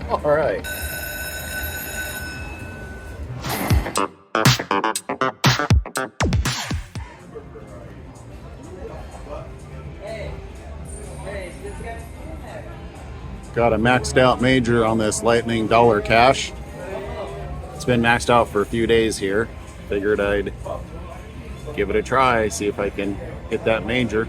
All right. Got a maxed out major on this Lightning Dollar Cash. It's been maxed out for a few days here. Figured I'd give it a try, see if I can hit that major.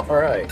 All right.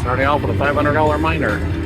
Starting off with a $500 miner.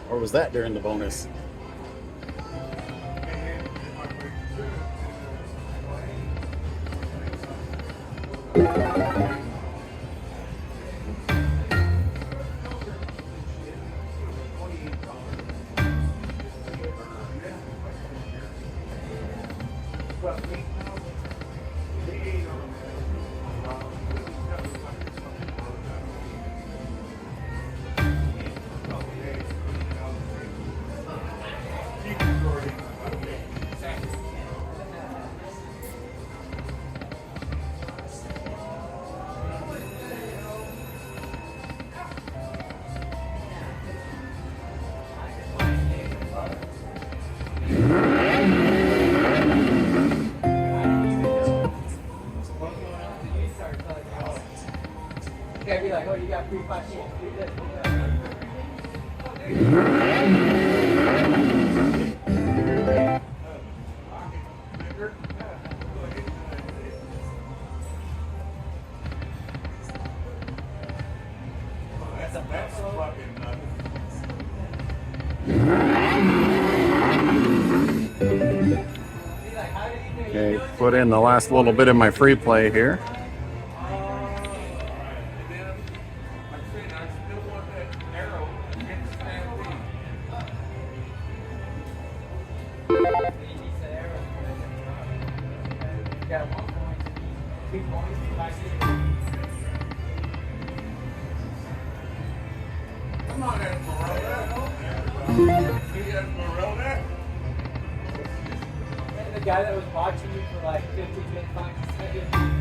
Or was that during the bonus? Be like, oh, you got free 5 cents. Okay, put in the last little bit of my free play here. Come on, Esmeralda. The guy that was watching you for like 15 minutes, 5 seconds.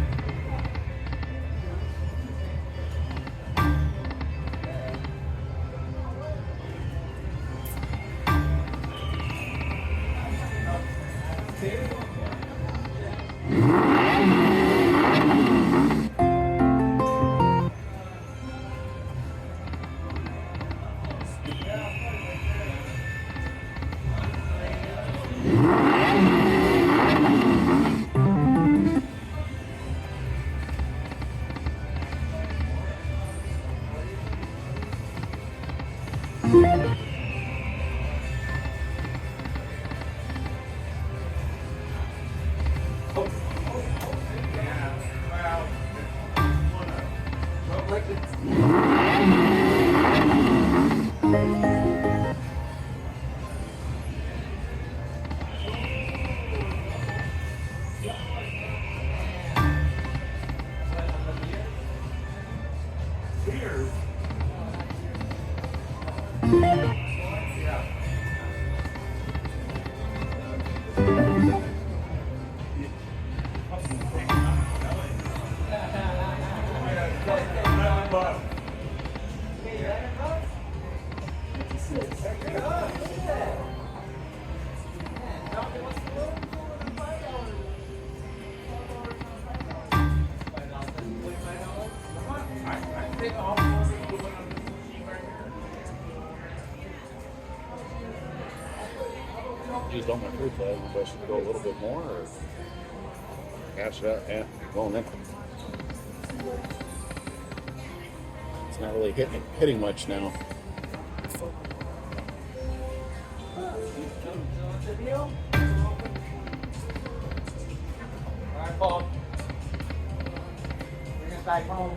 Used all my free play. Maybe I should go a little bit more or cash it out. Yeah, going in. It's not really hitting much now. Alright, Paul. Bring us back home.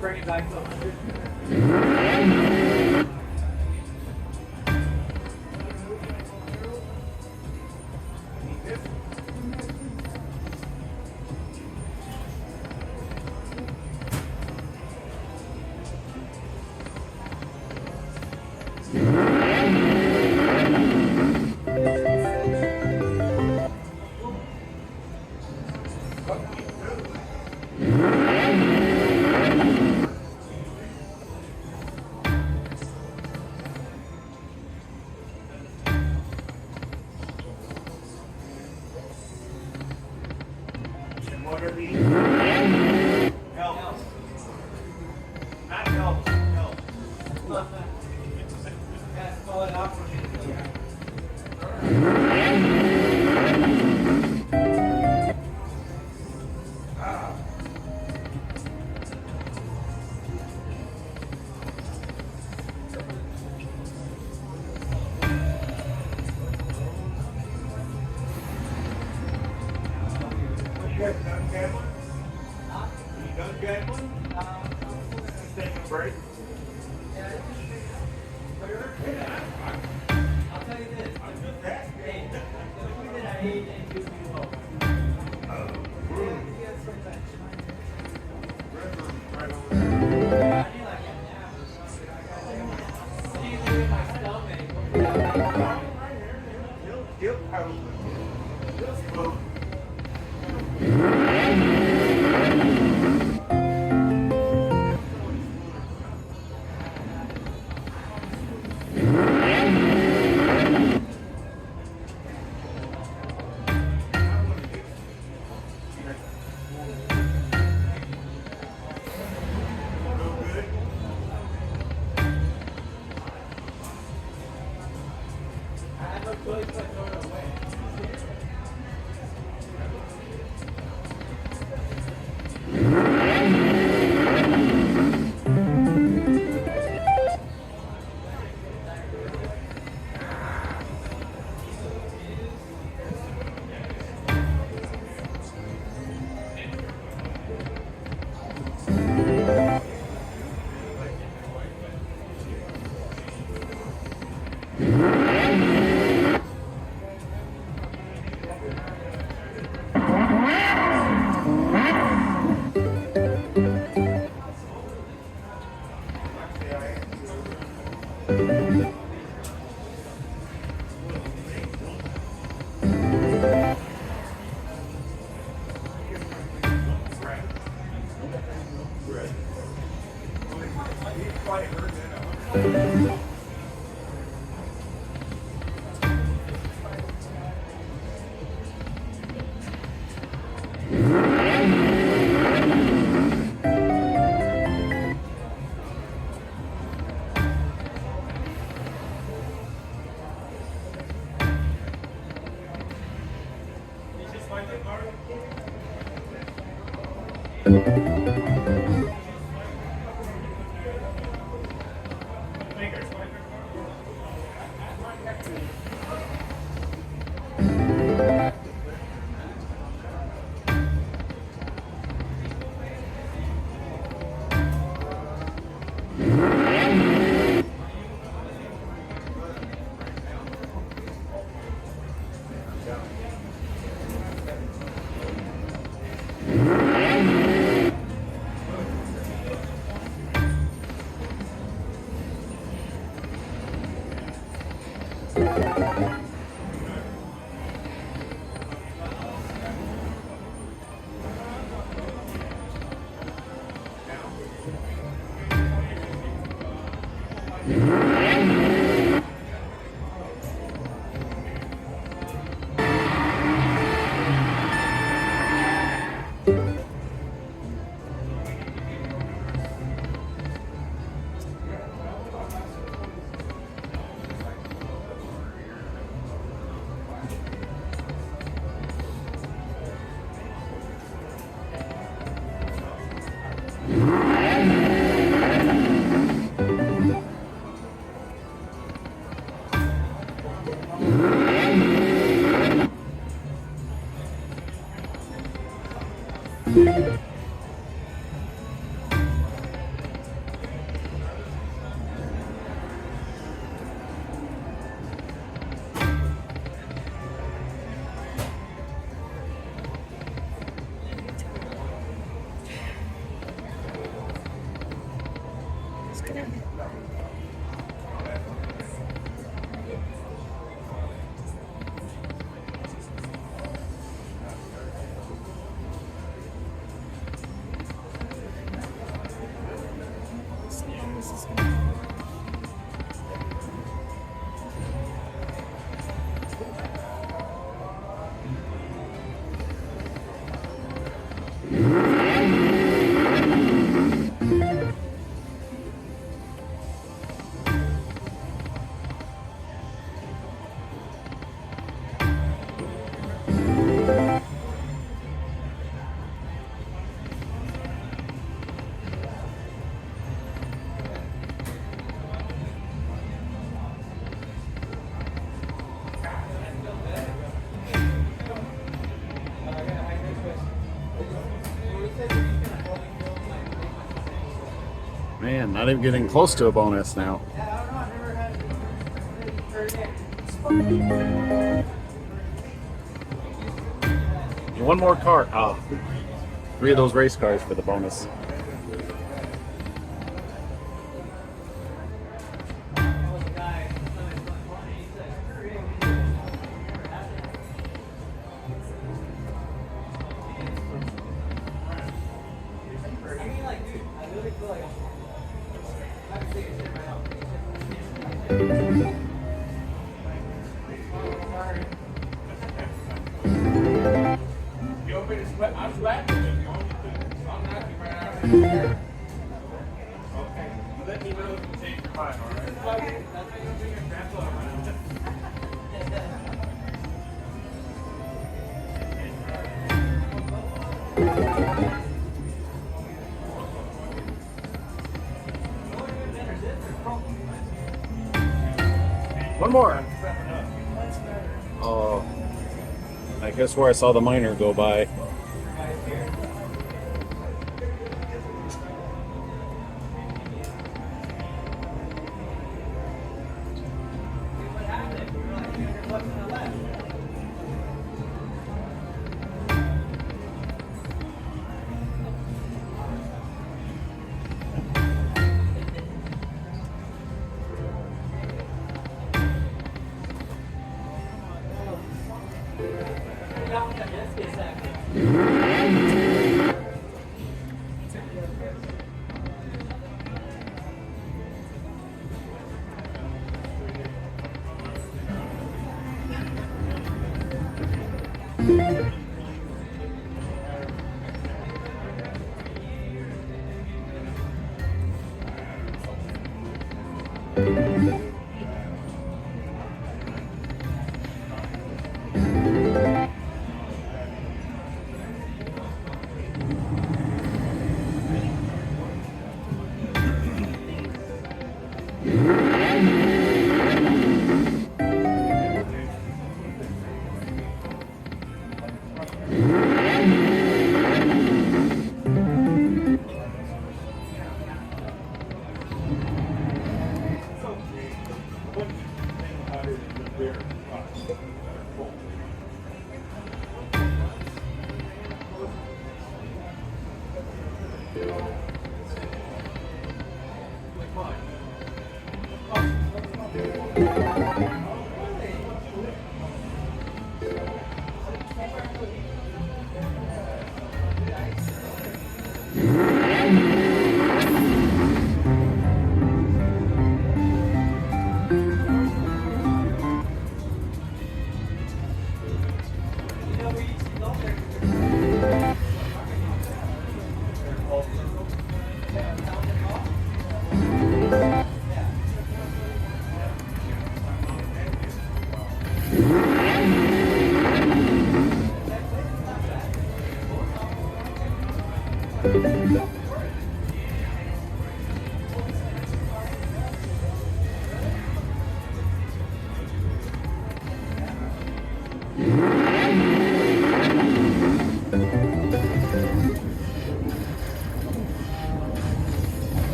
Bring it back to 100. What are these? Help. Not help. Help. Yeah, call it out for me. You guys done gambling? You done gambling? Just taking a break? I'll tell you this. I'm just asking. Hey, the only thing I hate and do me well. Right over there. I need like a nap or something. I need to get my stomach. He'll probably. He'll smoke. I have no choice but to throw it away. Man, not even getting close to a bonus now. One more car. Oh, 3 of those race cars for the bonus. You want me to sweat? I'm sweating. I'm not right out of here. Okay. Let me know if you change your mind, all right? That's why you bring your grandpa around. One more. Oh, I guess where I saw the miner go by.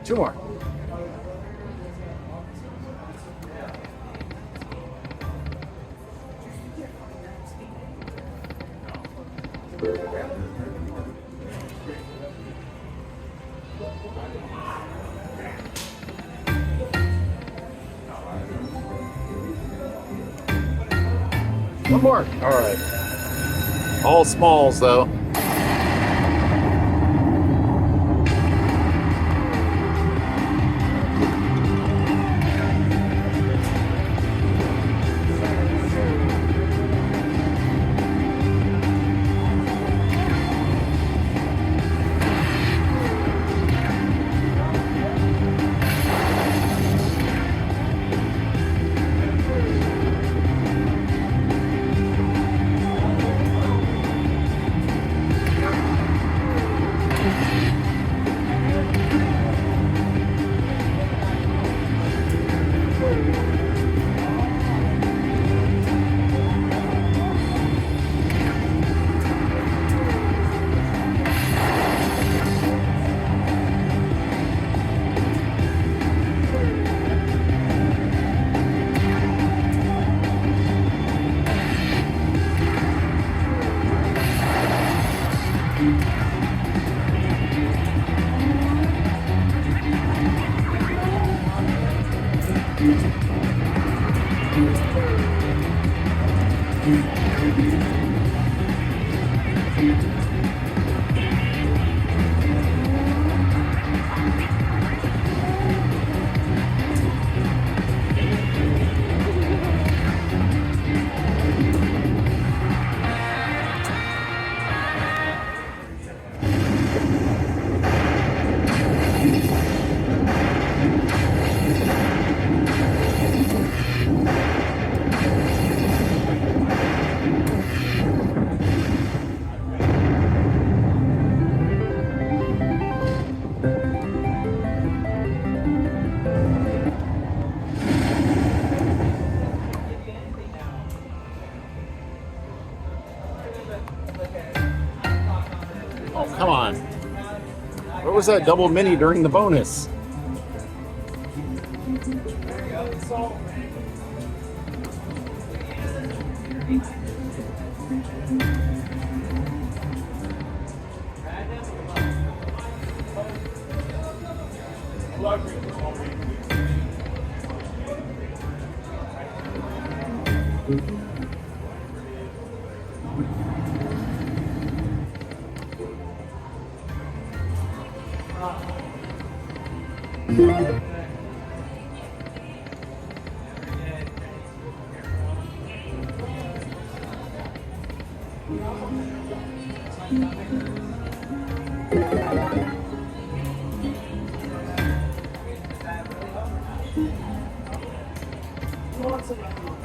Two more. One more. All right. All smalls though. Oh, come on. What was that double mini during the bonus?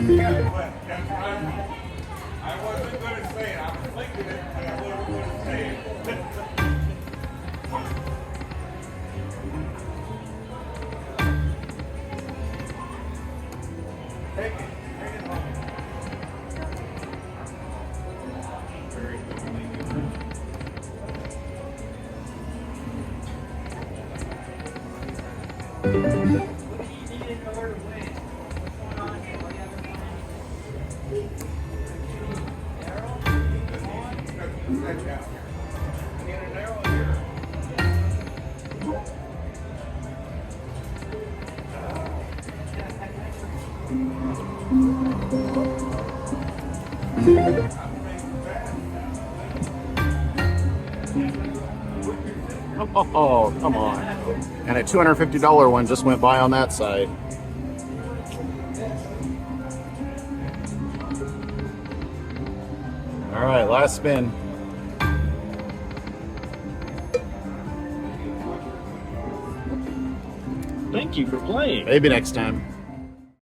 I wasn't going to say it. I was thinking it, but I wasn't going to say it. Take it. Take it home. Oh, come on. And a $250 one just went by on that side. All right, last spin. Thank you for playing. Maybe next time.